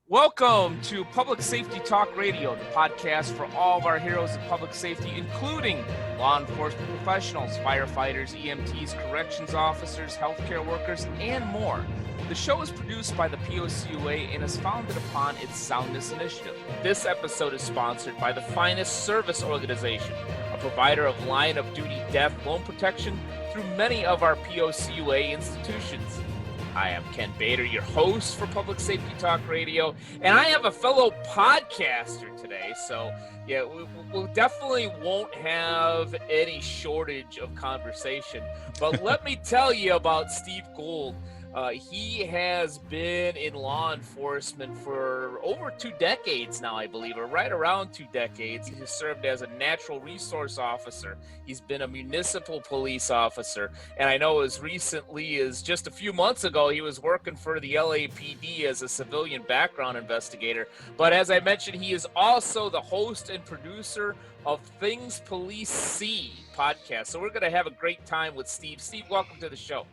Welcome to Public Safety Talk Radio, the podcast for all of our heroes of public safety, including law enforcement professionals, firefighters, EMTs, corrections officers, healthcare workers, and more. The show is produced by the POCUA and is founded upon its Soundness Initiative. This episode is sponsored by the Finest Service Organization, a provider of line of duty death loan protection through many of our POCUA institutions. I am Ken Bader, your host for Public Safety Talk Radio, and I have a fellow podcaster today, so yeah, we definitely won't have any shortage of conversation. But let me tell you about Steve Gould. He has been in law enforcement for over 2 decades now, I believe, or right around 2 decades. He has served as a natural resource officer. He's been a municipal police officer. And I know as recently as just a few months ago, he was working for the LAPD as a civilian background investigator. But as I mentioned, he is also the host and producer of Things Police See podcast. So we're going to have a great time with Steve. Steve, welcome to the show.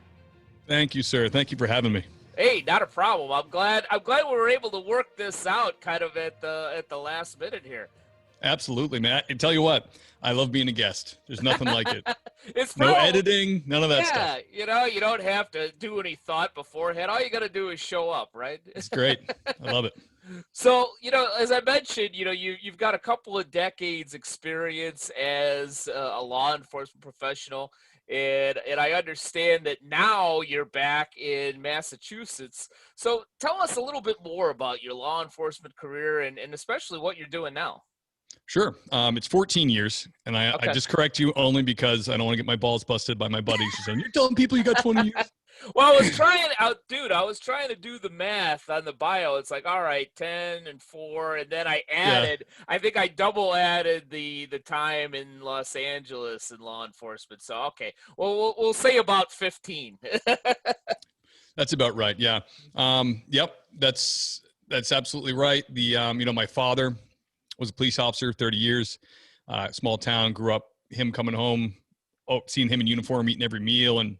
Thank you, sir. Thank you for having me. Hey, not a problem. I'm glad we were able to work this out kind of at the last minute here. Absolutely, man. I tell you what, I love being a guest. There's nothing like it. It's no editing, none of that stuff. Yeah, you don't have to do any thought beforehand. All you got to do is show up, right? It's great. I love it. So, as I mentioned, you've got a couple of decades experience as a law enforcement professional. And I understand that now you're back in Massachusetts. So tell us a little bit more about your law enforcement career and especially what you're doing now. Sure. It's 14 years. And I just correct you only because I don't want to get my balls busted by my buddies saying, you're telling people you got 20 years? Well, I was trying to do the math on the bio. It's like, all right, 10 and 4. And then I added, I think I double added the time in Los Angeles in law enforcement. So, okay. Well, we'll say about 15. That's about right. Yeah. Yep. That's absolutely right. My father was a police officer, 30 years, small town, grew up, him coming home, seeing him in uniform, eating every meal. And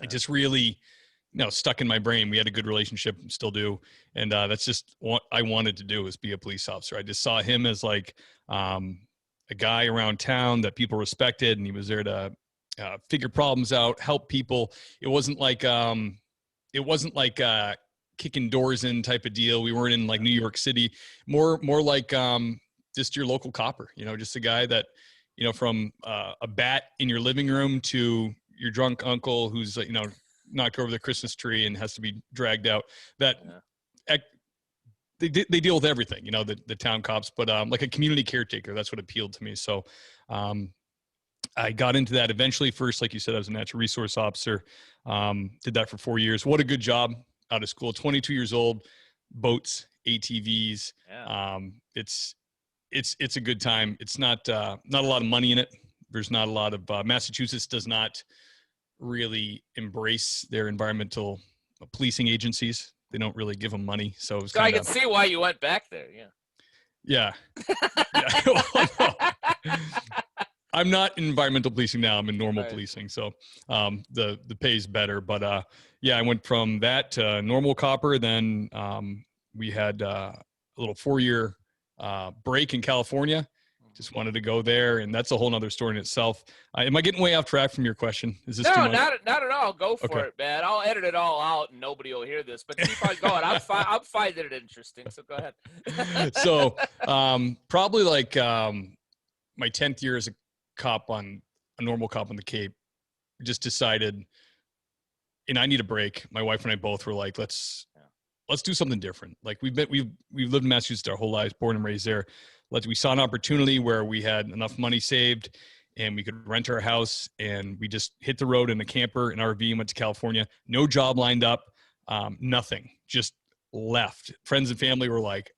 it just really, stuck in my brain. We had a good relationship, still do. And that's just what I wanted to do, was be a police officer. I just saw him as like a guy around town that people respected, and he was there to figure problems out, help people. It wasn't like kicking doors in type of deal. We weren't in like New York City, more like just your local copper, just a guy that, from a bat in your living room to your drunk uncle who's, knocked over the Christmas tree and has to be dragged out. That they deal with everything, the town cops, but like a community caretaker, that's what appealed to me. So I got into that eventually. First, like you said, I was a natural resource officer. Did that for 4 years. What a good job out of school. 22 years old, boats, ATVs. Yeah. It's a good time. It's not a lot of money in it. There's not a lot of Massachusetts does not really embrace their environmental policing agencies. They don't really give them money. So I can see why you went back there. Yeah. I'm not in environmental policing now. I'm in normal policing. So the pay's better. But I went from that to normal copper. Then we had a little 4-year break in California. Just wanted to go there, and that's a whole nother story in itself. Am I getting way off track from your question? Is this too much? Not at all. Go for it, man. I'll edit it all out, and nobody will hear this. But keep on going. I'm finding it interesting. So go ahead. So probably like my 10th year as a normal cop on the Cape, just decided, and I need a break. My wife and I both were like, let's do something different. Like we've lived in Massachusetts our whole lives, born and raised there. We saw an opportunity where we had enough money saved and we could rent our house, and we just hit the road in a camper, an RV, and went to California. No job lined up, nothing, just left. Friends and family were like,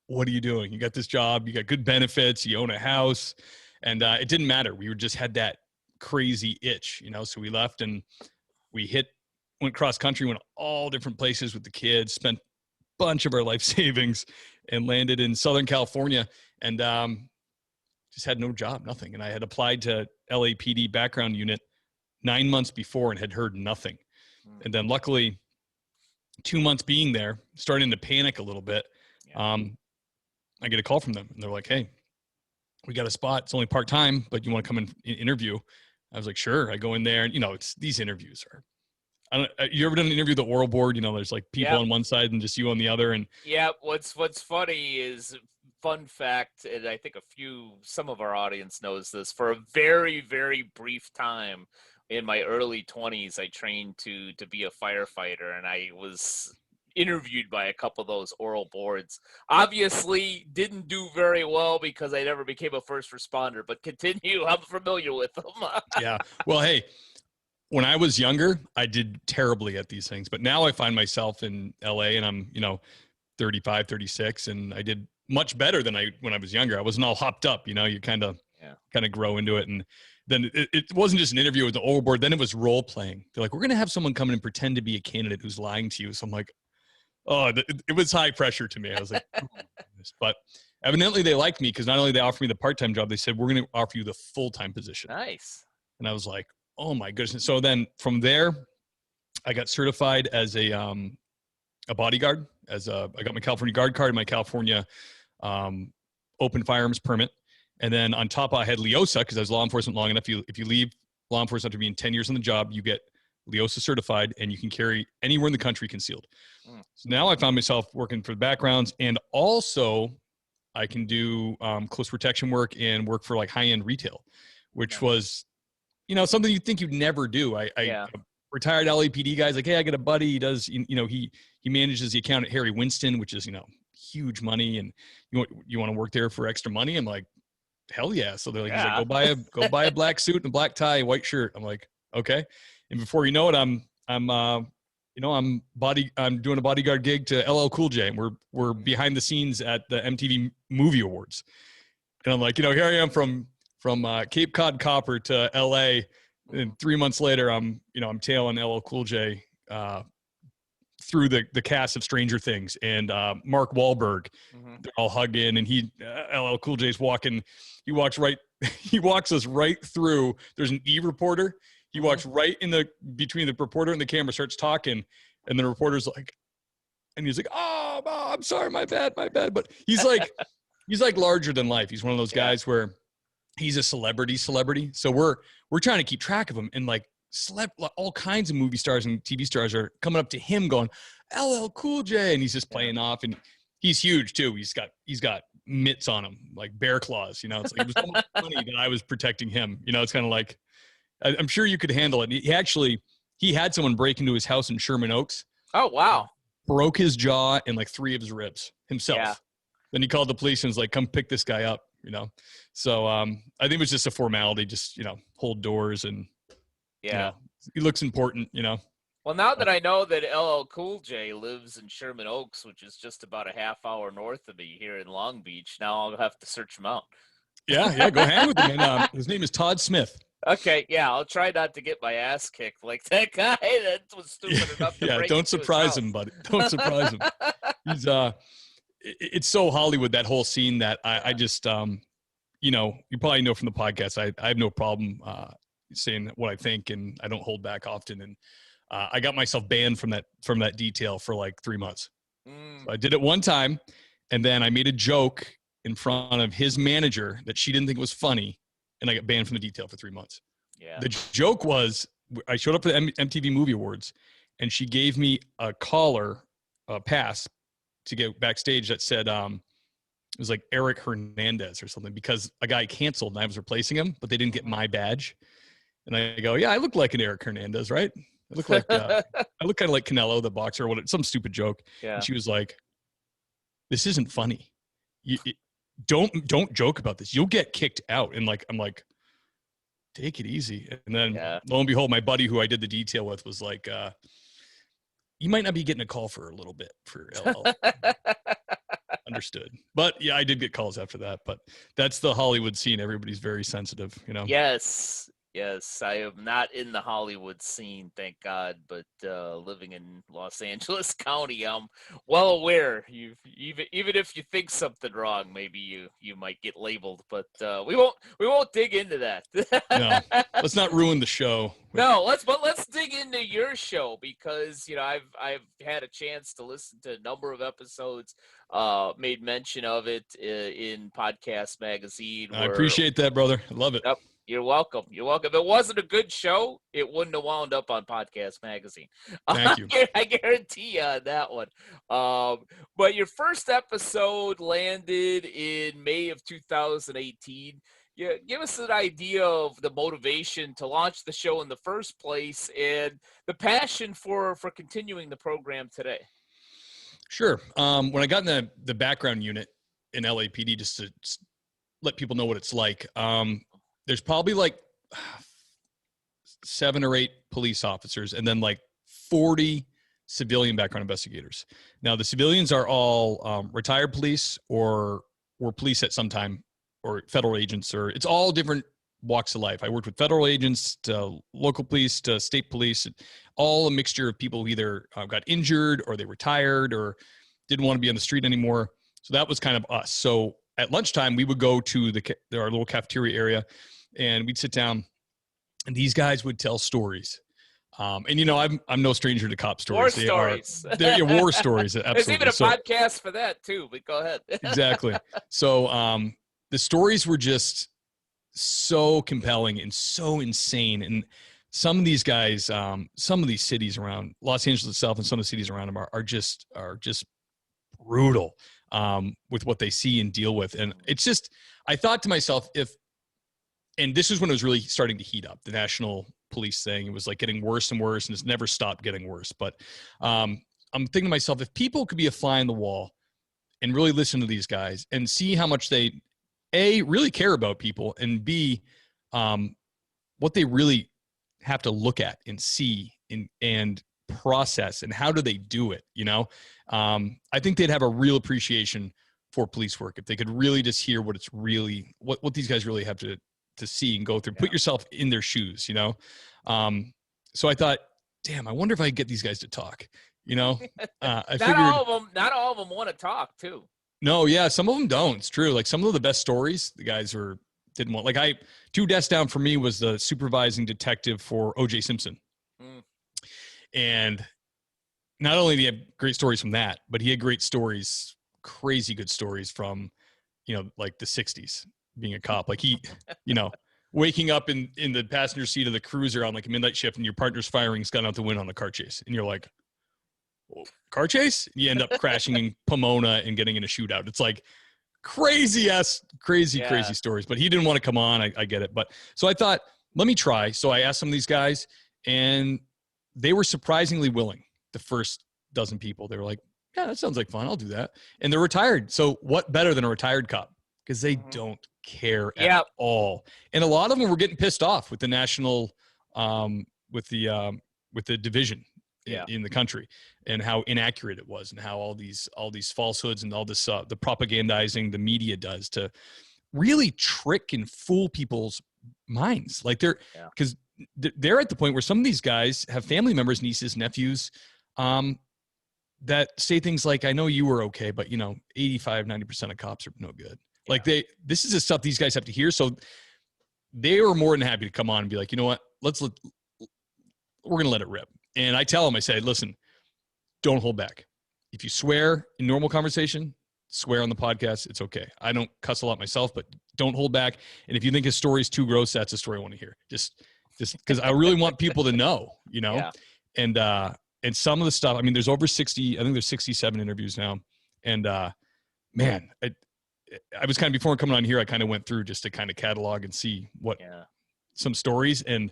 what are you doing? You got this job, you got good benefits, you own a house. And it didn't matter. We just had that crazy itch, so we left and we went cross country, went all different places with the kids, spent a bunch of our life savings, and landed in Southern California, and just had no job, nothing. And I had applied to LAPD background unit 9 months before and had heard nothing. And then luckily 2 months being there, starting to panic a little bit. Yeah. I get a call from them and they're like, "Hey, we got a spot. It's only part-time, but you want to come and interview?" I was like, "Sure." I go in there and, it's these interviews are, you ever done an interview with the oral board? There's like people on one side and just you on the other. And yeah, what's funny is, fun fact, and I think some of our audience knows this, for a very, very brief time in my early 20s, I trained to be a firefighter, and I was interviewed by a couple of those oral boards. Obviously didn't do very well because I never became a first responder, but continue. I'm familiar with them. yeah. Well, hey, when I was younger, I did terribly at these things, but now I find myself in LA and I'm, 35, 36, and I did much better than when I was younger. I wasn't all hopped up, you kind of grow into it. And then it wasn't just an interview with the oral board. Then it was role playing. They're like, "We're going to have someone come in and pretend to be a candidate who's lying to you." So I'm like, oh, it was high pressure to me. I was like, oh, but evidently they liked me because not only they offered me the part-time job, they said, "We're going to offer you the full-time position." Nice. And I was like, oh my goodness. So then from there, I got certified as a bodyguard. I got my California guard card and my California open firearms permit. And then on top, I had LEOSA because I was law enforcement long enough. If you leave law enforcement after being 10 years on the job, you get LEOSA certified and you can carry anywhere in the country concealed. So now I found myself working for the backgrounds, and also I can do close protection work and work for like high-end retail, which was, something you'd think you'd never do. I retired LAPD guy's like, "Hey, I got a buddy. He does, he manages the account at Harry Winston, which is, huge money. And you want to work there for extra money?" I'm like, "Hell yeah." So they're like, he's like, go buy a black suit and a black tie, white shirt. I'm like, okay. And before you know it, I'm doing a bodyguard gig to LL Cool J. And we're behind the scenes at the MTV Movie Awards. And I'm like, here I am from Cape Cod Copper to LA. And 3 months later, I'm tailing LL Cool J through the cast of Stranger Things and Mark Wahlberg. They're all hugging, and LL Cool J's walking. He walks us right through. There's an reporter. He walks right in between the reporter and the camera, starts talking, and the reporter's like, and he's like, "Oh, I'm sorry, my bad." But he's like larger than life. He's one of those guys where he's a celebrity. So we're trying to keep track of him, and like all kinds of movie stars and TV stars are coming up to him going, "LL Cool J," and he's just playing off, and he's huge too. He's got mitts on him, like bear claws. It's like, it was almost funny that I was protecting him. It's kind of like, I'm sure you could handle it. He had someone break into his house in Sherman Oaks. Oh, wow. Broke his jaw and like 3 of his ribs himself. Yeah. Then he called the police and was like, "Come pick this guy up," So I think it was just a formality, just, hold doors and, he looks important, Well, now that I know that LL Cool J lives in Sherman Oaks, which is just about a half hour north of me here in Long Beach, now I'll have to search him out. Yeah, go hang with him. And, his name is Todd Smith. Okay, yeah, I'll try not to get my ass kicked like that guy that was stupid enough to break don't surprise him, buddy. Don't surprise him. He's it's so Hollywood, that whole scene, that I just you probably know from the podcast, I have no problem saying what I think, and I don't hold back often. And I got myself banned from that detail for like 3 months. So I did it one time, and then I made a joke in front of his manager that she didn't think was funny, and I got banned from the detail for 3 months. Yeah. The joke was, I showed up for the MTV Movie Awards, and she gave me a pass to get backstage that said it was like Eric Hernandez or something, because a guy canceled and I was replacing him, but they didn't get my badge. And I go, "Yeah, I look like an Eric Hernandez, right? I look like I look kind of like Canelo, the boxer, or some stupid joke." Yeah. And she was like, "This isn't funny. Don't joke about this. You'll get kicked out." And like, I'm like, "Take it easy." And then lo and behold, my buddy who I did the detail with was like, "You might not be getting a call for a little bit for LL." Understood. But yeah, I did get calls after that. But that's the Hollywood scene. Everybody's very sensitive, Yes. Yes, I am not in the Hollywood scene, thank God, but living in Los Angeles County, I'm well aware. Even if you think something wrong, maybe you might get labeled. But we won't dig into that. No, let's not ruin the show. No, let's dig into your show, because I've had a chance to listen to a number of episodes, made mention of it in Podcast Magazine. I Where appreciate that, brother. I love it. Yep. You're welcome. You're welcome. If it wasn't a good show, it wouldn't have wound up on Podcast Magazine. Thank you. I guarantee you on that one. But your first episode landed in May of 2018. Yeah, give us an idea of the motivation to launch the show in the first place and the passion for continuing the program today. Sure. When I got in the background unit in LAPD, just to let people know what it's like, there's probably like 7 or 8 police officers and then like 40 civilian background investigators. Now, the civilians are all retired police or were police at some time, or federal agents, or it's all different walks of life. I worked with federal agents to local police to state police, all a mixture of people who either got injured or they retired or didn't want to be on the street anymore. So that was kind of us. So at lunchtime, we would go to our little cafeteria area, and we'd sit down, and these guys would tell stories. And I'm no stranger to cop stories. They're war stories. Absolutely. There's even a podcast for that too. But go ahead. Exactly. So the stories were just so compelling and so insane. And some of these guys, some of these cities around Los Angeles itself, and some of the cities around them are just brutal with what they see and deal with. And it's just, I thought to myself, and this is when it was really starting to heat up, the national police thing. It was like getting worse and worse, and it's never stopped getting worse. But I'm thinking to myself, if people could be a fly on the wall and really listen to these guys and see how much they, A, really care about people, and B, what they really have to look at and see and process, and how do they do it, I think they'd have a real appreciation for police work if they could really just hear what it's really, what these guys really have to see and go through. Put yourself in their shoes, So I thought, damn, I wonder if I could get these guys to talk, I figured not all of them want to talk too. No, yeah, some of them don't. It's true. Like some of the best stories, the guys didn't want. Like 2 desks down for me was the supervising detective for O.J. Simpson, and not only did he have great stories from that, but he had great stories, crazy good stories from, like the '60s, being a cop. Like he, waking up in the passenger seat of the cruiser on like a midnight shift, and your partner's firing, has gone out the window on the car chase, and you're like, car chase? You end up crashing in Pomona and getting in a shootout. It's like crazy stories. But he didn't want to come on. I get it. But so I thought, let me try. So I asked some of these guys, and they were surprisingly willing. The first dozen people, they were like, yeah, that sounds like fun. I'll do that. And they're retired. So what better than a retired cop? Because they don't care at all. And a lot of them were getting pissed off with the national, with the division in the country, and how inaccurate it was, and how all these falsehoods and all this the propagandizing the media does to really trick and fool people's minds. Like because they're at the point where some of these guys have family members, nieces, nephews, that say things like, I know you were okay, but 85-90% of cops are no good. Like this is the stuff these guys have to hear. So they were more than happy to come on and be like, you know what, we're going to let it rip. And I tell them, I say, listen, don't hold back. If you swear in normal conversation, swear on the podcast. It's okay. I don't cuss a lot myself, but don't hold back. And if you think his story is too gross, that's a story I want to hear. Just because I really want people to know, and some of the stuff, I mean, there's over 60, I think there's 67 interviews now. And man, I was kind of, before coming on here, I kind of went through just to kind of catalog and see some stories, and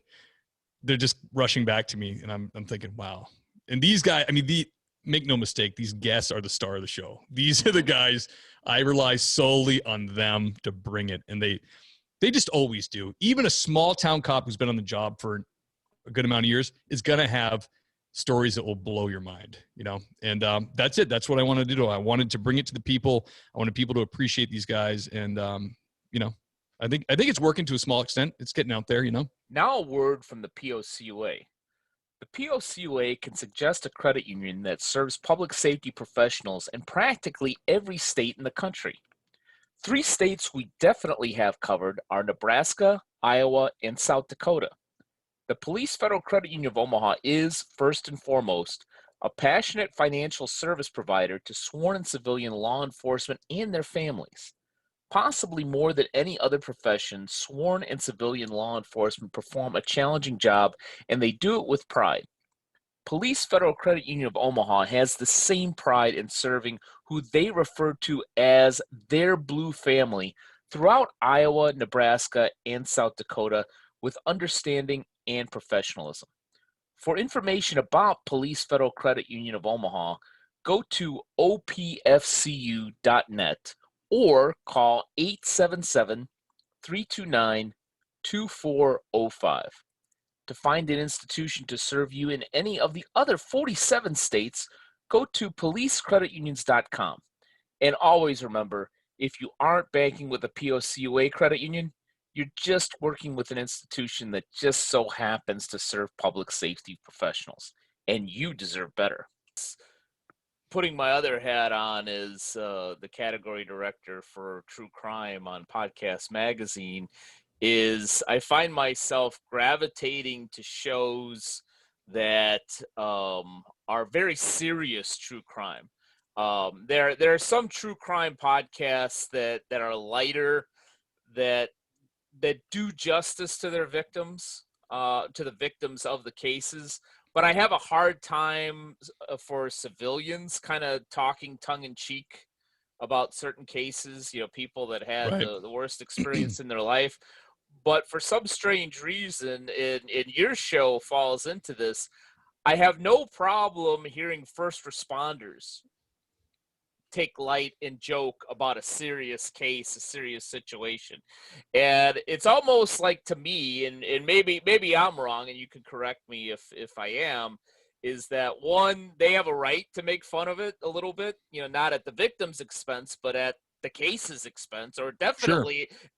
they're just rushing back to me. And I'm thinking, wow. And these guys, I mean, make no mistake, these guests are the star of the show. These are the guys I rely solely on them to bring it. And they just always do. Even a small town cop who's been on the job for a good amount of years is going to have stories that will blow your mind, and that's it. That's what I wanted to do. I wanted to bring it to the people. I wanted people to appreciate these guys. And, I think it's working to a small extent. It's getting out there, Now a word from the POCUA. The POCUA can suggest a credit union that serves public safety professionals in practically every state in the country. 3 states we definitely have covered are Nebraska, Iowa, and South Dakota. The Police Federal Credit Union of Omaha is, first and foremost, a passionate financial service provider to sworn and civilian law enforcement and their families. Possibly more than any other profession, sworn and civilian law enforcement perform a challenging job, and they do it with pride. Police Federal Credit Union of Omaha has the same pride in serving who they refer to as their blue family throughout Iowa, Nebraska, and South Dakota with understanding and professionalism. For information about Police Federal Credit Union of Omaha, go to opfcu.net or call 877-329-2405. To find an institution to serve you in any of the other 47 states, go to policecreditunions.com. And always remember, if you aren't banking with a POCUA credit union, you're just working with an institution that just so happens to serve public safety professionals, and you deserve better. Putting my other hat on as the category director for true crime on Podcast Magazine is I find myself gravitating to shows that are very serious true crime. There are some true crime podcasts that are lighter, that do justice to their victims, to the victims of the cases. But I have a hard time for civilians kind of talking tongue in cheek about certain cases, people that had Right. the worst experience in their life. But for some strange reason, in your show falls into this, I have no problem hearing first responders take light and joke about a serious case, a serious situation. And it's almost like, to me, and maybe I'm wrong, and you can correct me if I am, is that one, they have a right to make fun of it a little bit, not at the victim's expense, but at the case's expense, or Sure.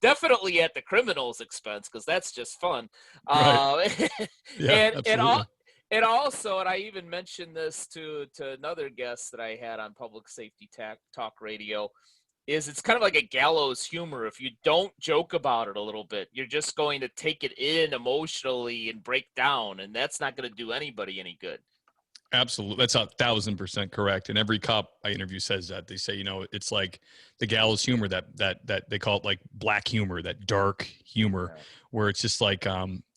definitely at the criminal's expense, because that's just fun. Right. Uh, Yeah, and absolutely. and also, and I even mentioned this to another guest that I had on Public Safety Talk Radio, is it's kind of like a gallows humor. If you don't joke about it a little bit, you're just going to take it in emotionally and break down, and that's not going to do anybody any good. Absolutely. That's 1,000% correct. And every cop I interview says that. They say, it's like the gallows humor that they call it, like black humor, that dark humor, Yeah. where it's just like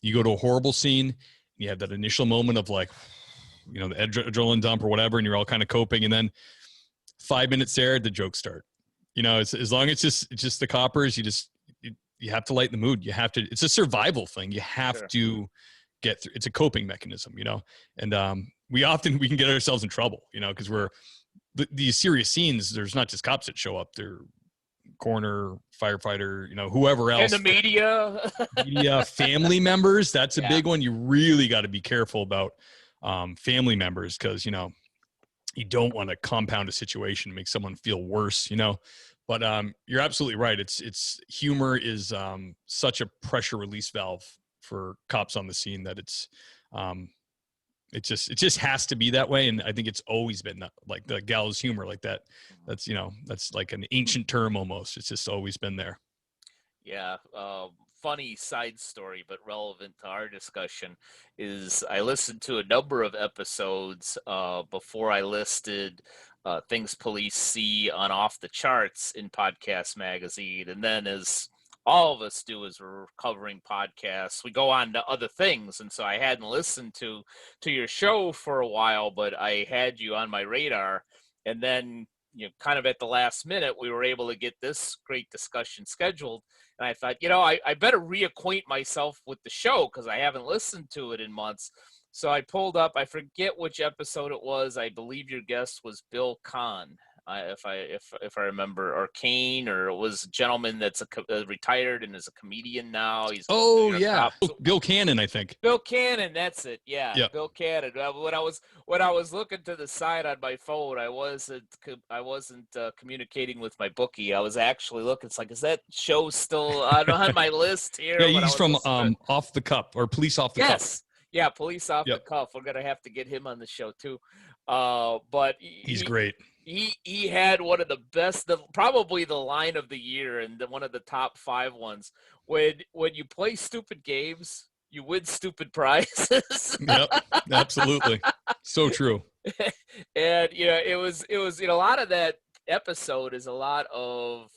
you go to a horrible scene, you have that initial moment of like, the adrenaline dump or whatever, and you're all kind of coping. And then 5 minutes there, the jokes start. It's as long as it's just the coppers, you have to lighten the mood. You have to, it's a survival thing. You have Sure. to get through. It's a coping mechanism, and we can get ourselves in trouble, because we're these serious scenes. There's not just cops that show up. They're coroner, firefighter, whoever else. And the media. Media, family members. That's a Yeah. big one. You really got to be careful about family members, because, you don't want to compound a situation, make someone feel worse, but you're absolutely right. It's humor is such a pressure release valve for cops on the scene that it just has to be that way. And I think it's always been that, like the gallows humor, like that. That's that's like an ancient term almost. It's just always been there. Yeah. Funny side story, but relevant to our discussion, is I listened to a number of episodes before I listed things police see on Off the Charts in Podcast Magazine. And then, as all of us do as we're covering podcasts, we go on to other things. And so I hadn't listened to your show for a while, but I had you on my radar. And then, kind of at the last minute, we were able to get this great discussion scheduled. And I thought, I better reacquaint myself with the show, because I haven't listened to it in months. So I pulled up, I forget which episode it was. I believe your guest was Bill Kahn. if I remember, or Kane, or it was a gentleman that's retired and is a comedian now. He's Oh yeah, Bill Cannon, I think. Bill Cannon, that's it. Yeah, Yep. Bill Cannon. When I was looking to the side on my phone, I wasn't communicating with my bookie. I was actually looking. It's like, is that show still on my list here? Yeah, he's from Off the Cuff, or Police Off the Cuff. Yes. Yeah, Police Off the Cuff. We're gonna have to get him on the show too. But he's great. He had one of the best, probably the line of the year, and one of the top 5 ones. When you play stupid games, you win stupid prizes. Yep, absolutely, so true. And it was a lot of that episode is a lot of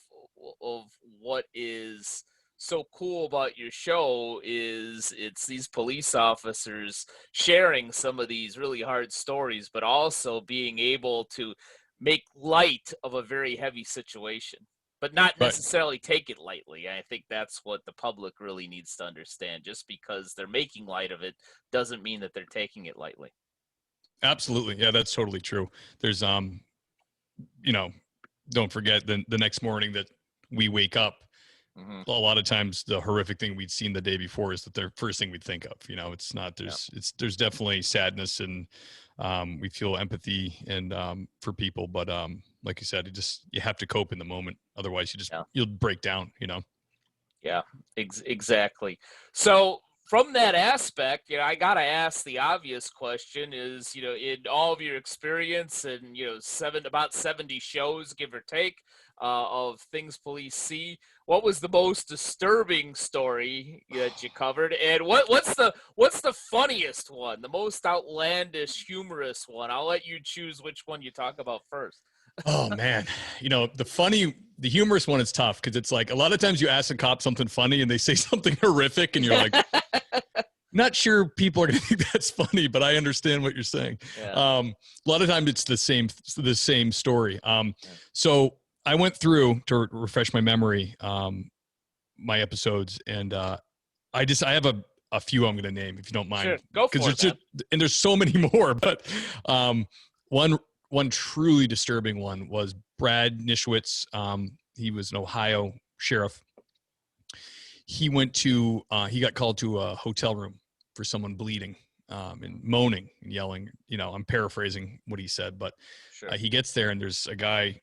what is so cool about your show is it's these police officers sharing some of these really hard stories, but also being able to make light of a very heavy situation, but not necessarily take it lightly. I think that's what the public really needs to understand. Just because they're making light of it doesn't mean that they're taking it lightly. Absolutely. Yeah, that's totally true. There's, don't forget the next morning that we wake up, a lot of times the horrific thing we'd seen the day before is the first thing we'd think of. It's not, there's definitely sadness, and we feel empathy and for people, but like you said, you have to cope in the moment. Otherwise you'll break down, Yeah, exactly. So from that aspect, I got to ask the obvious question is, in all of your experience and, about 70 shows, give or take, of Things Police See, what was the most disturbing story that you covered? And what's the funniest one, the most outlandish, humorous one? I'll let you choose which one you talk about first. Oh man, the humorous one is tough, because it's like a lot of times you ask a cop something funny and they say something horrific, and you're like, not sure people are going to think that's funny, but I understand what you're saying. Yeah. A lot of times it's the same story. So I went through to refresh my memory, my episodes, and I have a few I'm going to name, if you don't mind. Sure, go for it. And there's so many more, but one truly disturbing one was Brad Nischwitz. He was an Ohio sheriff. He got called to a hotel room for someone bleeding, and moaning and yelling. I'm paraphrasing what he said, but Sure. He gets there and there's a guy,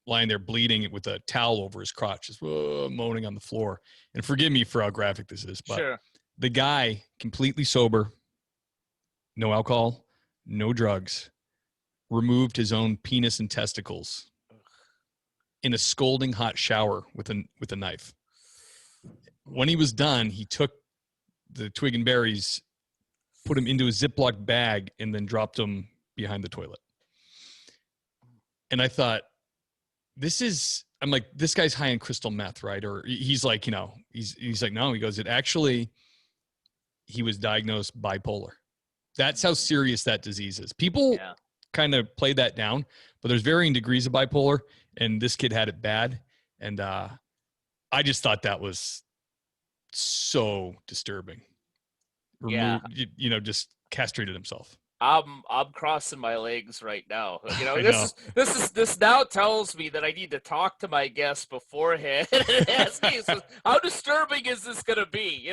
lying there bleeding with a towel over his crotch, just moaning on the floor. And forgive me for how graphic this is, but Sure. The guy, completely sober, no alcohol, no drugs, removed his own penis and testicles in a scalding hot shower with a knife. When he was done, he took the twig and berries, put them into a Ziploc bag, and then dropped them behind the toilet. And I thought, I'm like, this guy's high in crystal meth, right? Or he's like, he's like, no, he goes, he was diagnosed bipolar. That's how serious that disease is. People kind of play that down, but there's varying degrees of bipolar, and this kid had it bad. And I just thought that was so disturbing. Just castrated himself. I'm crossing my legs right now. This now tells me that I need to talk to my guests beforehand and ask me, how disturbing is this going to be?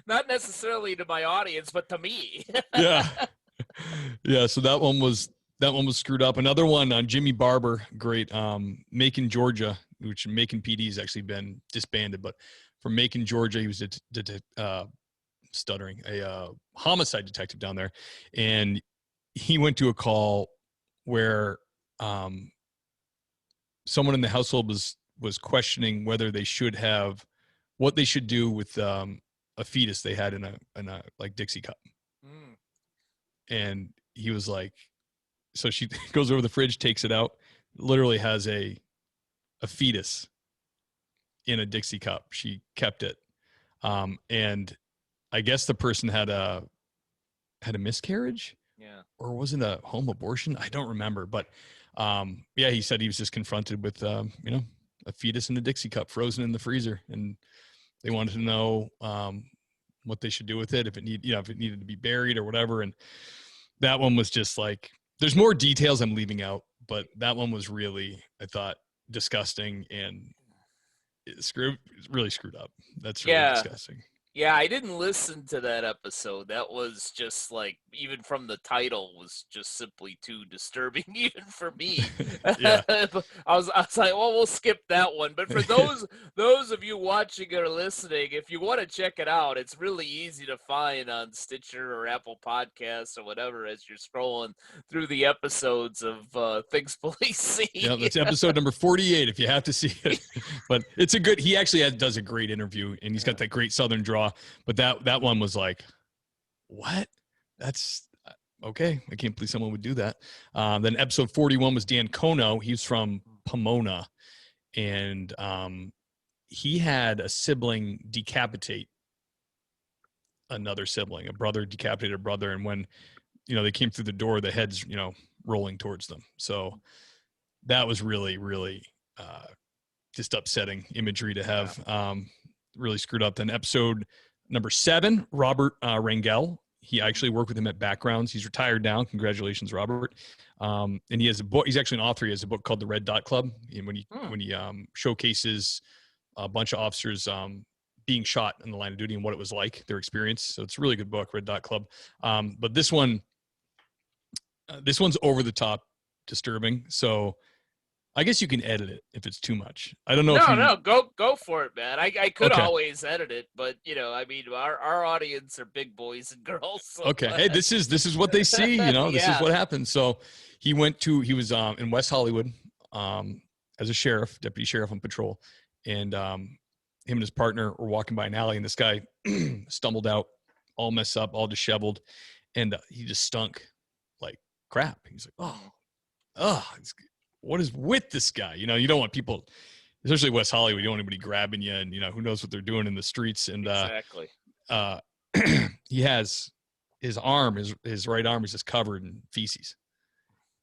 Not necessarily to my audience, but to me. Yeah. So that one was screwed up. Another one on Jimmy Barber, great. Macon, Georgia, which Macon PD has actually been disbanded, but from Macon, Georgia, he was a homicide detective down there, and he went to a call where someone in the household was questioning whether they should have what they should do with a fetus they had in a like Dixie cup. And he was like, so she goes over the fridge, takes it out, literally has a fetus in a Dixie cup. She kept it, and I guess the person had a miscarriage, or was it a home abortion? I don't remember, but he said he was just confronted with a fetus in a Dixie cup, frozen in the freezer, and they wanted to know what they should do with it, if it needed to be buried or whatever. And that one was just like, there's more details I'm leaving out, but that one was really, I thought, disgusting and really screwed up. That's really disgusting. Yeah, I didn't listen to that episode. That was just like, even from the title, was just simply too disturbing, even for me. Yeah. I was like, well, we'll skip that one. But for those of you watching or listening, if you want to check it out, it's really easy to find on Stitcher or Apple Podcasts or whatever as you're scrolling through the episodes of Things Police See. Yeah, that's episode number 48 if you have to see it. But it's a good, he actually does a great interview, and he's got that great Southern draw. But that one was like, what? That's okay. I can't believe someone would do that. Then episode 41 was Dan Kono. He's from Pomona, and he had a sibling decapitate another sibling. A brother decapitated a brother, and when they came through the door, the head's rolling towards them. So that was really, really just upsetting imagery to have. Really screwed up. Then episode number 7, Robert Rangel. He actually worked with him at Backgrounds. He's retired now. Congratulations, Robert. And he has a book. He's actually an author. He has a book called The Red Dot Club. And when he showcases a bunch of officers being shot in the line of duty and what it was like, their experience. So it's a really good book, Red Dot Club. But this one's over the top disturbing. So I guess you can edit it if it's too much. I don't know. No, go for it, man. I could Okay. always edit it, but I mean, our audience are big boys and girls. So Okay. Hey, this is what they see. This is what happens. So he was in West Hollywood as a sheriff, deputy sheriff on patrol, and him and his partner were walking by an alley, and this guy stumbled out, all messed up, all disheveled, and he just stunk like crap. He's like, what is with this guy? You don't want people, especially West Hollywood, you don't want anybody grabbing you, and who knows what they're doing in the streets. And exactly. He has his right arm is just covered in feces,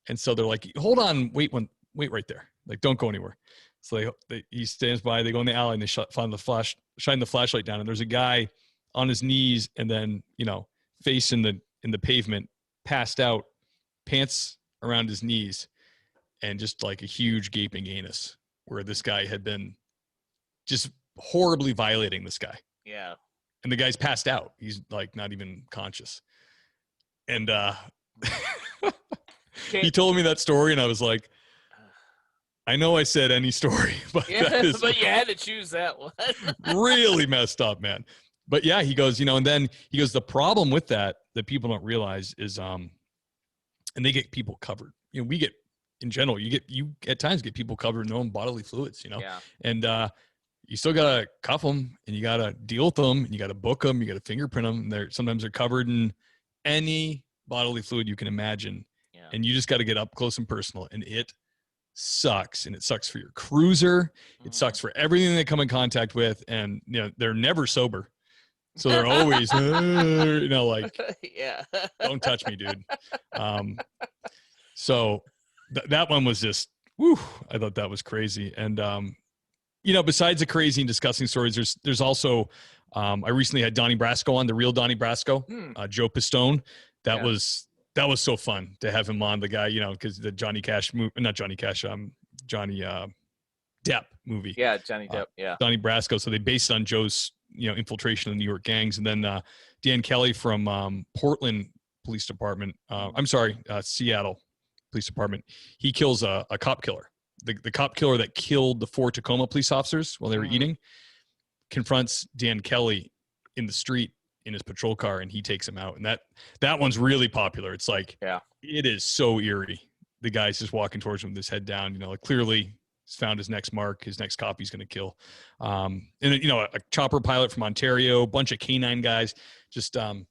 and so they're like, hold on, wait right there, like don't go anywhere. So he stands by, they go in the alley, and they shine the flashlight down, and there's a guy on his knees, and then face in the pavement, passed out, pants around his knees, and just like a huge gaping anus where this guy had been just horribly violating this guy. Yeah. And the guy's passed out. He's like not even conscious. And he told me that story, and I was like, I know I said any story, but but you had to choose that one. really messed up, man. But yeah, he goes, and then he goes, the problem with that people don't realize is, and they get people covered. We get, in general, you at times get people covered in their own bodily fluids, Yeah. And you still gotta cuff them, and you gotta deal with them, and you gotta book them, you gotta fingerprint them. And sometimes they're covered in any bodily fluid you can imagine, and you just got to get up close and personal, and it sucks. And it sucks for your cruiser. It sucks for everything they come in contact with, and they're never sober, so they're always like, yeah, don't touch me, dude. So that one was just, whew, I thought that was crazy. And, besides the crazy and disgusting stories, there's also, I recently had Donnie Brasco on, the real Donnie Brasco, Joe Pistone. That was so fun to have him on, the guy, because the Johnny Depp movie. Yeah, Johnny Depp, yeah. Donnie Brasco. So they based on Joe's, infiltration of the New York gangs. And then Dan Kelly from Portland Police Department, Seattle Police Department, he kills a cop killer. The cop killer that killed the 4 Tacoma police officers while they were eating confronts Dan Kelly in the street in his patrol car, and he takes him out. And that one's really popular. It's like, it is so eerie. The guy's just walking towards him with his head down, like clearly he's found his next mark, his next cop he's going to kill. And a chopper pilot from Ontario, a bunch of canine guys. Just, I'm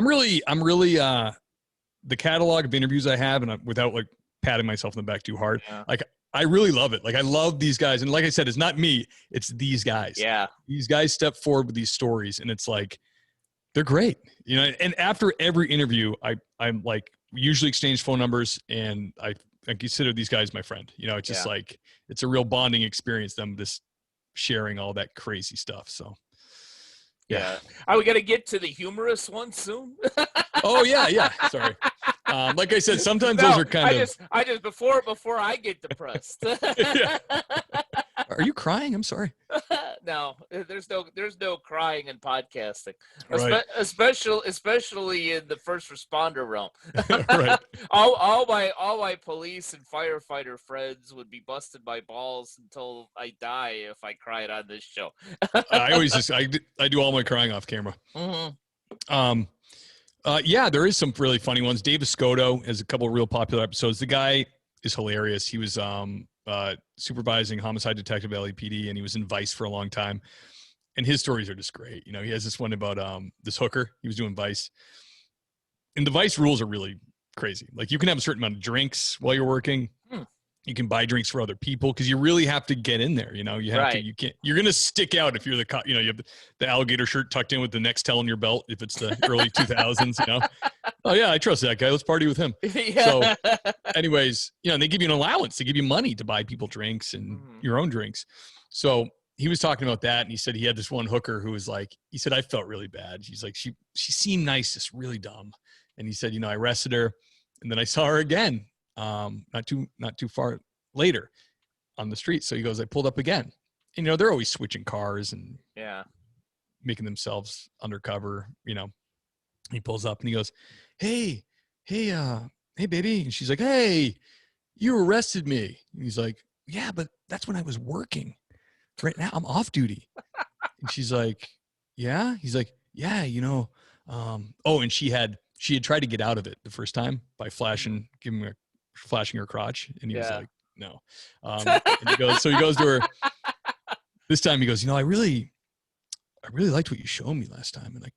really the catalog of interviews I have, and without like patting myself in the back too hard, like I really love it. Like I love these guys, and like I said, it's not me, it's these guys. Yeah, these guys step forward with these stories, and it's like they're great, And after every interview, I'm like, we usually exchange phone numbers, and I consider these guys my friend. It's just like it's a real bonding experience. Them just sharing all that crazy stuff. So. Yeah. Are we going to get to the humorous one soon? Oh, yeah. Sorry. Like I said, sometimes those are kind of. I just before I get depressed. Yeah. Are you crying? I'm sorry. No, there's no crying in podcasting, Right. especially in the first responder realm. Right. all my police and firefighter friends would be busted my balls until I die if I cried on this show. I always just I do all my crying off camera. Mm-hmm. Yeah, there is some really funny ones. Dave Escoto has a couple of real popular episodes. The guy is hilarious. He was supervising homicide detective at LAPD, and he was in Vice for a long time. And his stories are just great. You know, he has this one about this hooker. He was doing Vice. And the Vice rules are really crazy. Like, you can have a certain amount of drinks while you're working. You can buy drinks for other people because you really have to get in there. You know, you have to, you can't, you're going to stick out if you're the cop. You know, you have the alligator shirt tucked in with the Nextel in your belt if it's the early 2000s, you know. Oh, yeah, I trust that guy. Let's party with him. So anyways, you know, and they give you an allowance. They give you money to buy people drinks and your own drinks. So he was talking about that, and he said he had this one hooker who was like, he said, I felt really bad. She's like, she seemed nice, just really dumb. And he said, you know, I arrested her, and then I saw her again. Not too far later on the street. So he goes, I pulled up again. And, you know, they're always switching cars and making themselves undercover, you know. He pulls up and he goes, hey, baby. And she's like, hey, you arrested me. And he's like, yeah, but that's when I was working. Right now I'm off duty. And she's like, yeah. He's like, yeah, you know, and she had tried to get out of it the first time by flashing her crotch, and he was like, no. And he goes to her this time. He goes, you know, I really liked what you showed me last time, and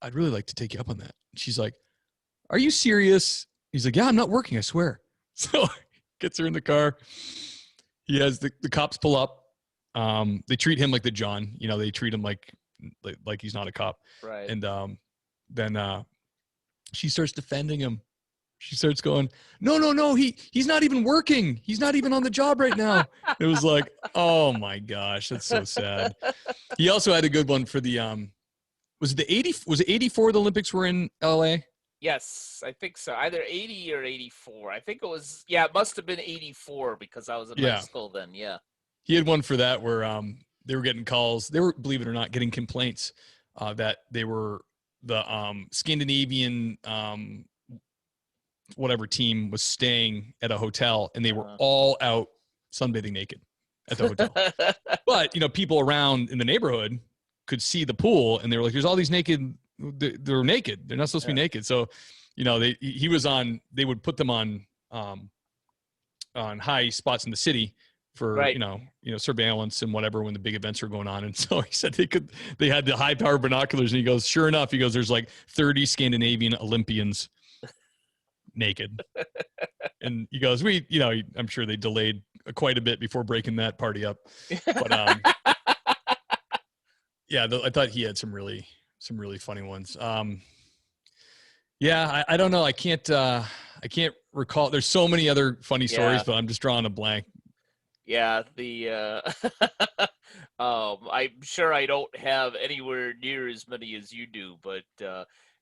I'd really like to take you up on that. And she's like, are you serious? He's like, yeah, I'm not working, I swear. So gets her in the car. He has the cops pull up. They treat him like the John, you know, they treat him like he's not a cop. Right. And then she starts defending him. She starts going, no, he's not even working. He's not even on the job right now. It was like, oh my gosh, that's so sad. He also had a good one for the was it 84 the Olympics were in LA? Yes, I think so. Either 80 or 84. I think it was, it must have been 84 because I was in high school then. Yeah. He had one for that where they were getting calls. They were, believe it or not, getting complaints that they were the Scandinavian whatever team was staying at a hotel, and they were all out sunbathing naked at the hotel. But, you know, people around in the neighborhood could see the pool, and they were like, there's all these naked, they're naked. They're not supposed to be naked. So, you know, they would put them on high spots in the city for, you know, surveillance and whatever when the big events are going on. And so he said they had the high power binoculars, and he goes, sure enough, he goes, there's like 30 Scandinavian Olympians naked. And he goes, I'm sure they delayed quite a bit before breaking that party up. But I thought he had some really funny ones. I don't know. I can't recall. There's so many other funny stories, but I'm just drawing a blank. Yeah, I'm sure I don't have anywhere near as many as you do, but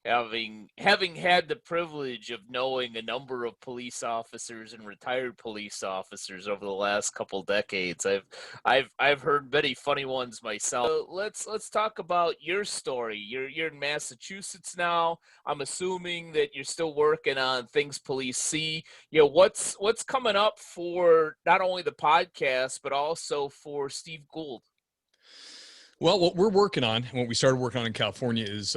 having had the privilege of knowing a number of police officers and retired police officers over the last couple decades, I've heard many funny ones myself. So let's talk about your story. You're in Massachusetts now. I'm assuming that you're still working on Things Police See. You know, what's coming up for not only the podcast but also for Steve Gould? Well, what we're working on, what we started working on in California is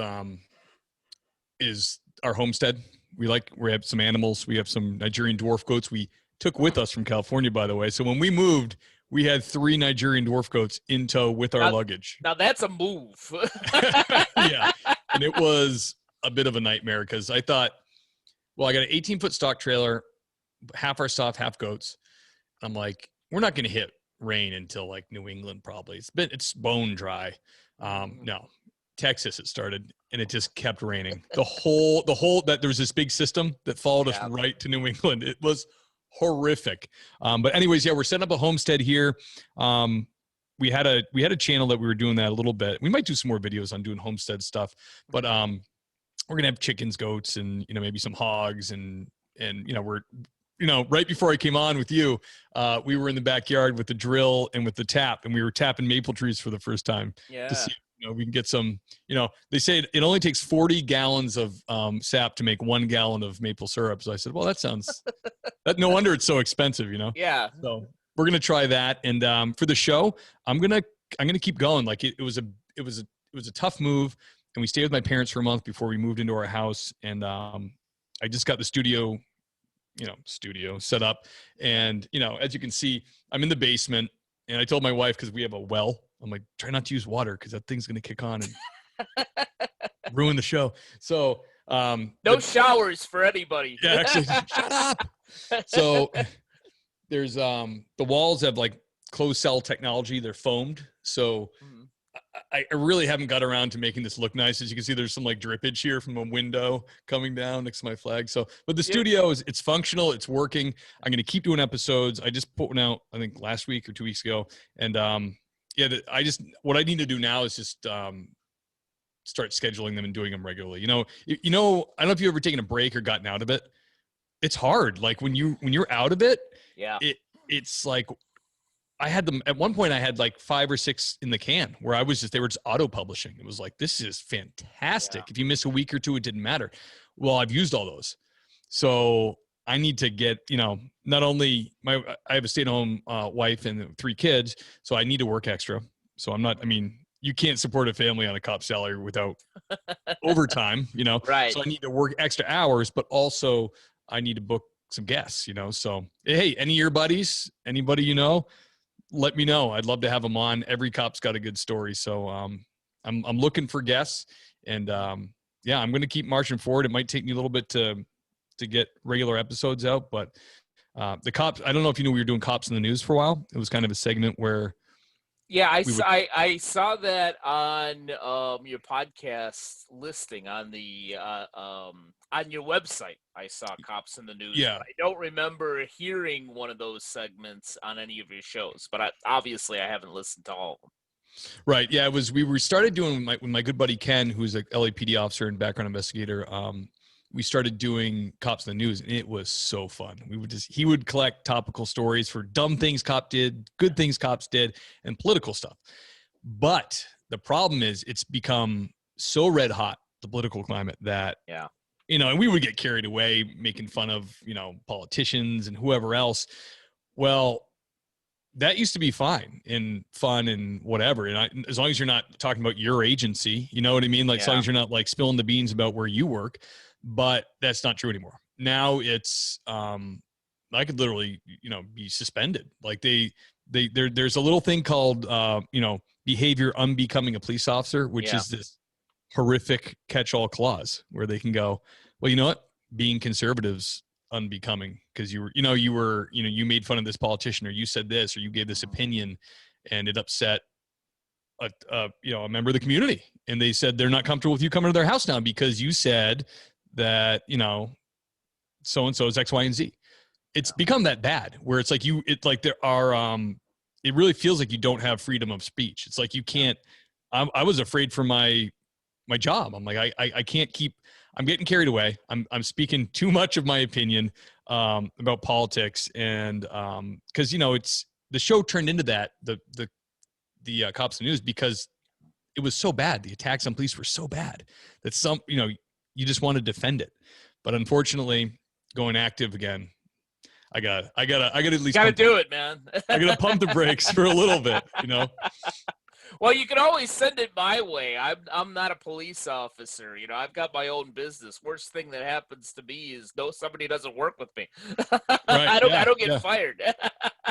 our homestead. We have some animals. We have some Nigerian dwarf goats we took with us from California, by the way. So when we moved, we had 3 Nigerian dwarf goats in tow with our luggage. Now that's a move. Yeah. And it was a bit of a nightmare because I thought, well, I got an 18-foot stock trailer, half our stuff, half goats. I'm like, we're not going to hit rain until like New England probably. It's bone dry. No. Texas it started, and it just kept raining. The whole that there was this big system that followed us right to New England. It was horrific. But anyways, we're setting up a homestead here. We had a channel that we were doing that a little bit. We might do some more videos on doing homestead stuff, but we're gonna have chickens, goats, and maybe some hogs, and we're right before I came on with you, we were in the backyard with the drill and with the tap, and we were tapping maple trees for the first time to Yeah. see we can get some. They say it only takes 40 gallons of sap to make 1 gallon of maple syrup. So I said, well, that sounds no wonder it's so expensive. Yeah. So we're gonna try that, and for the show, I'm gonna keep going. Like it was a tough move, and we stayed with my parents for a month before we moved into our house, and I just got the studio set up, and as you can see, I'm in the basement, and I told my wife, because we have a well, I'm like, try not to use water because that thing's gonna kick on and ruin the show. So no showers for anybody. yeah, actually, shut up. So there's the walls have like closed cell technology. They're foamed. So I really haven't got around to making this look nice. As you can see, there's some like drippage here from a window coming down next to my flag. So, but the studio it's functional. It's working. I'm going to keep doing episodes. I just put one out, I think last week or 2 weeks ago. And what I need to do now is just start scheduling them and doing them regularly. I don't know if you've ever taken a break or gotten out of it. It's hard. Like when you're out of it, yeah, it's like, I had them at one point. I had like 5 or 6 in the can where they were just auto publishing. It was like, this is fantastic. Yeah. If you miss a week or two, it didn't matter. Well, I've used all those. So I need to get, not only I have a stay-at-home wife and 3 kids, so I need to work extra. So you can't support a family on a cop salary without overtime, Right. So I need to work extra hours, but also I need to book some guests, so, hey, any of your buddies, anybody, let me know. I'd love to have them on. Every cop's got a good story. So I'm looking for guests, and I'm going to keep marching forward. It might take me a little bit to get regular episodes out, but the cops, I don't know if you knew we were doing Cops in the News for a while. It was kind of a segment where I saw that on your podcast listing on the on your website. I saw Cops in the News. Yeah. I don't remember hearing one of those segments on any of your shows, but obviously I haven't listened to all of them. Right. Yeah. We started doing with my good buddy Ken, who's a LAPD officer and background investigator. We started doing Cops in the News, and it was so fun. He would collect topical stories for dumb things cop did, good things cops did, and political stuff. But the problem is it's become so red hot, the political climate, that, and we would get carried away making fun of, politicians and whoever else. Well, that used to be fine and fun and whatever. And as long as you're not talking about your agency, you know what I mean? Like, as long as you're not like spilling the beans about where you work. But that's not true anymore. Now it's I could literally be suspended. Like there's a little thing called behavior unbecoming a police officer, which is this horrific catch-all clause where they can go, well, you know what, being conservatives unbecoming because you made fun of this politician, or you said this, or you gave this opinion, and it upset a member of the community, and they said they're not comfortable with you coming to their house now because you said that so and so is X, Y, and Z. It's become that bad where it's like there are it really feels like you don't have freedom of speech. It's like you can't. I was afraid for my job. I'm like I can't keep. I'm getting carried away. I'm speaking too much of my opinion about politics, and because it's the show turned into that the Cops in the News because it was so bad. The attacks on police were so bad that you just want to defend it. But unfortunately, going active again, I got at least do it, man. I got to pump the brakes for a little bit, Well, you can always send it my way. I'm not a police officer. I've got my own business. Worst thing that happens to me is somebody doesn't work with me. Right, I don't get fired.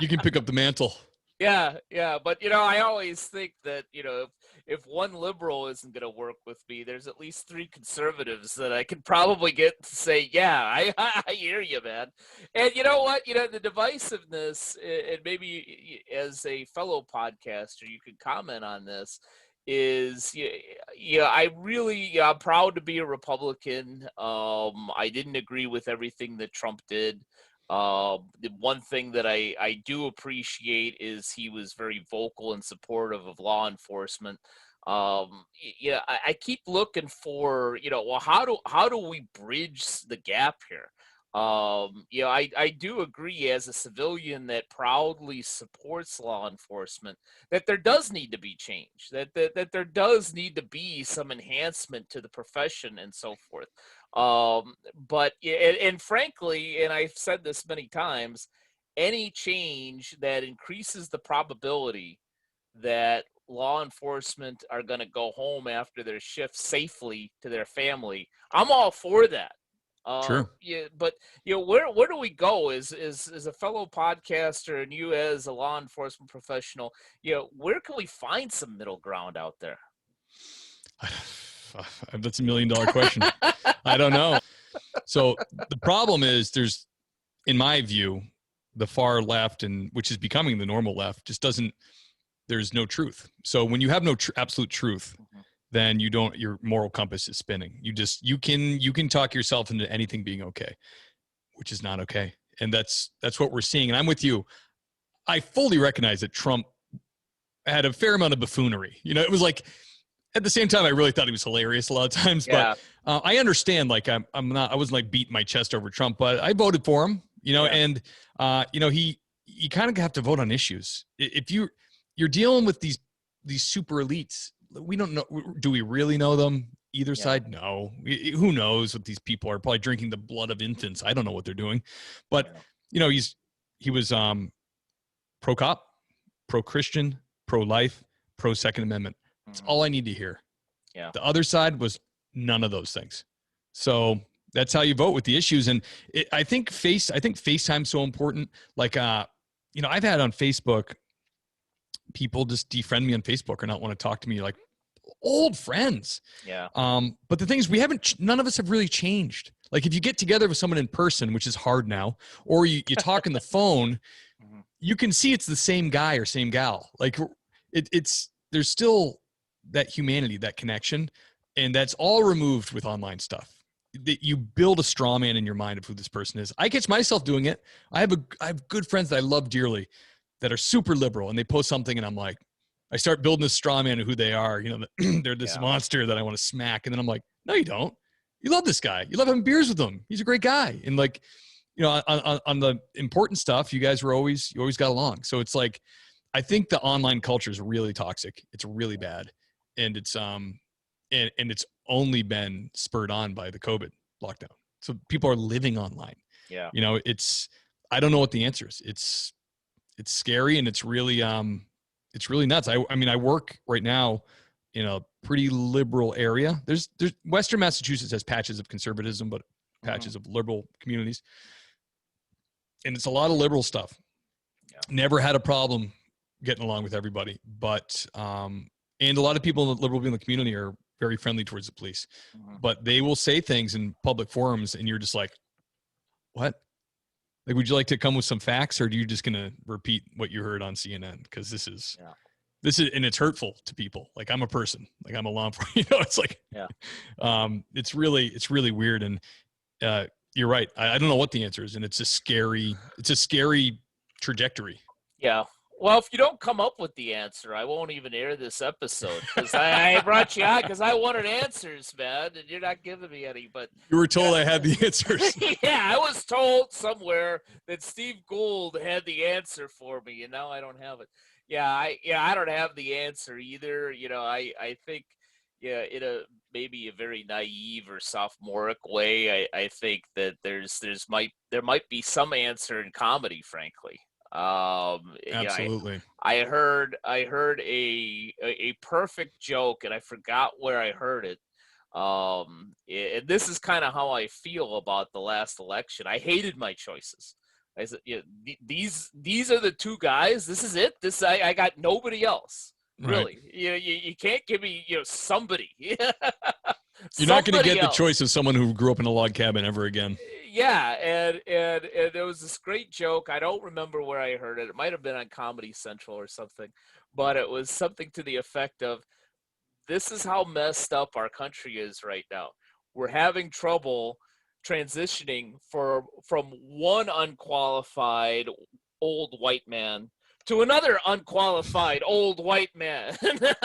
You can pick up the mantle. Yeah. But I always think that if one liberal isn't going to work with me, there's at least 3 conservatives that I can probably get to say, yeah, I hear you, man. And you know what? The divisiveness, and maybe as a fellow podcaster, you can comment on this, is, I'm proud to be a Republican. I didn't agree with everything that Trump did. The one thing that I do appreciate is he was very vocal and supportive of law enforcement. Yeah, I keep looking for, well, how do we bridge the gap here? I do agree as a civilian that proudly supports law enforcement that there does need to be change, that there does need to be some enhancement to the profession and so forth. But and frankly, and I've said this many times, any change that increases the probability that law enforcement are going to go home after their shift safely to their family, I'm all for that. Sure. Yeah, but where do we go as a fellow podcaster and you as a law enforcement professional? Where can we find some middle ground out there? That's $1 million question. I don't know. So the problem is in my view, the far left, and which is becoming the normal left, just there's no truth. So when you have no absolute truth, then your moral compass is spinning. You can talk yourself into anything being okay, which is not okay. And that's what we're seeing. And I'm with you. I fully recognize that Trump had a fair amount of buffoonery. It was like, at the same time, I really thought he was hilarious a lot of times, Yeah. but I understand, like, I wasn't like beating my chest over Trump, but I voted for him, Yeah. and you kind of have to vote on issues. If you're dealing with these super elites, we don't know. Do we really know them? Either side? No. Who knows what these people are? Probably drinking the blood of infants. I don't know what they're doing, but he was pro-cop, pro-Christian, pro-life, pro-Second Amendment. That's all I need to hear. Yeah. The other side was none of those things. So that's how you vote with the issues. And I think FaceTime's so important. Like, I've had on Facebook, people just defriend me on Facebook or not want to talk to me, like old friends. Yeah. But the thing is, none of us have really changed. Like, if you get together with someone in person, which is hard now, or you talk on the phone, you can see it's the same guy or same gal. Like, there's still that humanity, that connection, and that's all removed with online stuff. That you build a straw man in your mind of who this person is. I catch myself doing it. I have good friends that I love dearly that are super liberal, and they post something, and I'm like, I start building this straw man of who they are. They're this monster that I want to smack, and then I'm like, no, you don't. You love this guy. You love having beers with him. He's a great guy, and like, on the important stuff, you guys always got along. So it's like, I think the online culture is really toxic. It's really bad. And it's and it's only been spurred on by the COVID lockdown. So people are living online. Yeah. I don't know what the answer is. It's scary, and it's really nuts. I work right now in a pretty liberal area. There's Western Massachusetts has patches of conservatism, but patches of liberal communities. And it's a lot of liberal stuff. Yeah. Never had a problem getting along with everybody, but and a lot of people in the liberal in the community are very friendly towards the police, but they will say things in public forums, and you're just like, what? Like, would you like to come with some facts, or are you just going to repeat what you heard on CNN? Because this is, and it's hurtful to people. Like, I'm a person, like I'm a law enforcement, it's like, it's really weird. And you're right. I don't know what the answer is. And it's a scary trajectory. Yeah. Well, if you don't come up with the answer, I won't even air this episode, because I brought you out because I wanted answers, man, and you're not giving me any. But you were told I had the answers. Yeah, I was told somewhere that Steve Gould had the answer for me, and now I don't have it. I don't have the answer either. I think, in a maybe a very naive or sophomoric way, I think that there might be some answer in comedy, frankly. Absolutely. I heard a perfect joke, and I forgot where I heard it. And this is kind of how I feel about the last election. I hated my choices. I said, these are the two guys. This is it. I got nobody else. Really. Right. You can't give me somebody. You're not going to get the choice of someone who grew up in a log cabin ever again. Yeah, and there was this great joke. I don't remember where I heard it. It might have been on Comedy Central or something, but it was something to the effect of, this is how messed up our country is right now. We're having trouble transitioning from one unqualified old white man to another unqualified old white man. And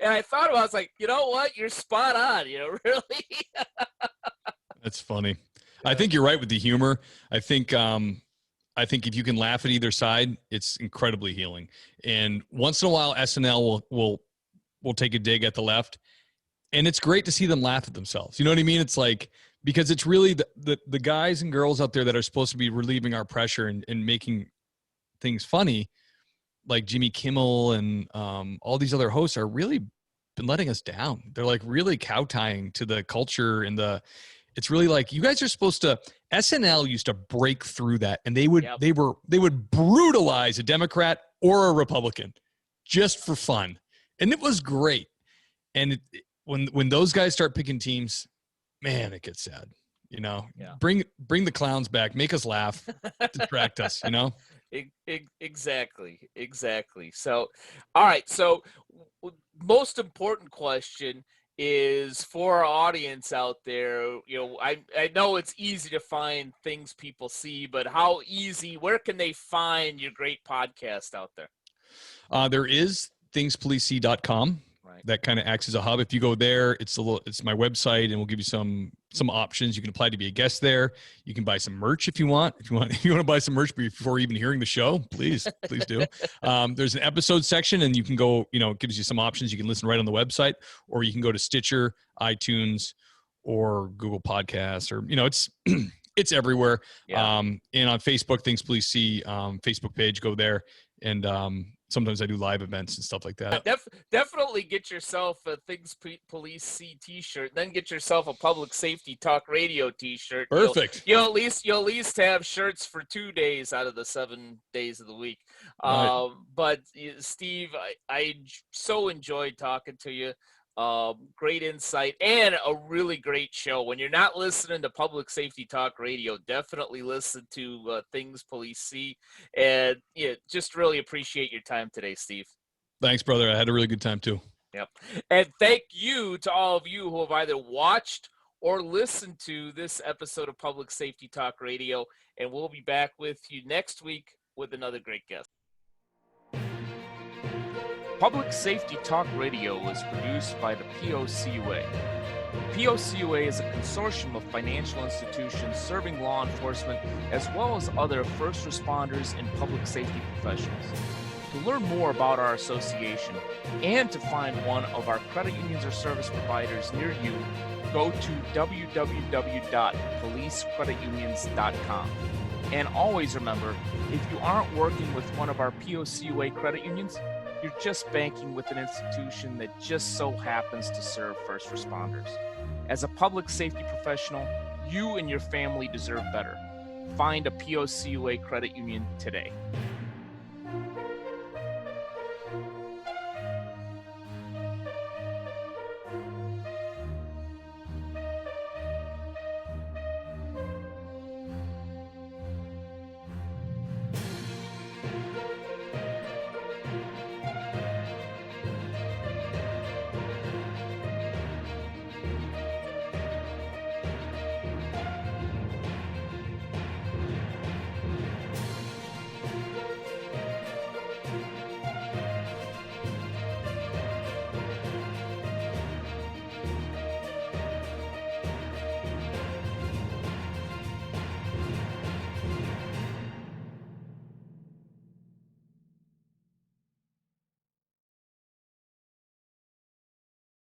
I thought about it, I was like, you know what? You're spot on, really. That's funny. I think you're right with the humor. I think if you can laugh at either side, it's incredibly healing. And once in a while, SNL will take a dig at the left, and it's great to see them laugh at themselves. You know what I mean? It's like, because it's really the guys and girls out there that are supposed to be relieving our pressure and making things funny, like Jimmy Kimmel and all these other hosts, are really been letting us down. They're like really kowtowing to the culture and it's really like, you guys are supposed to. SNL used to break through that, and they would brutalize a Democrat or a Republican just for fun, and it was great. And when those guys start picking teams, man, it gets sad. Bring the clowns back, make us laugh, distract us. Exactly. So, all right. So, most important question is for our audience out there. I know it's easy to find things people see, but where can they find your great podcast out there? There is thingspolicesee.com. Right. That kind of acts as a hub. If you go there, it's my website, and we'll give you some options. You can apply to be a guest there. You can buy some merch if you want. If you want to buy some merch before even hearing the show, please do. There's an episode section, and you can go. It gives you some options. You can listen right on the website, or you can go to Stitcher, iTunes, or Google Podcasts, or it's everywhere. Yeah. And on Facebook, Things Police See Facebook page, go there, and sometimes I do live events and stuff like that. Definitely get yourself a Things Police See t-shirt. Then get yourself a Public Safety Talk Radio t-shirt. Perfect. You'll at least have shirts for 2 days out of the 7 days of the week. Right. But Steve, I so enjoyed talking to you. Great insight and a really great show. When you're not listening to Public Safety Talk Radio, definitely listen to Things Police See. And just really appreciate your time today, Steve. Thanks, brother. I had a really good time too. Yep. And thank you to all of you who have either watched or listened to this episode of Public Safety Talk Radio. And we'll be back with you next week with another great guest. Public Safety Talk Radio is produced by the POCUA. The POCUA is a consortium of financial institutions serving law enforcement as well as other first responders and public safety professionals. To learn more about our association and to find one of our credit unions or service providers near you, go to www.policecreditunions.com. And always remember, if you aren't working with one of our POCUA credit unions, you're just banking with an institution that just so happens to serve first responders. As a public safety professional, you and your family deserve better. Find a POCUA credit union today.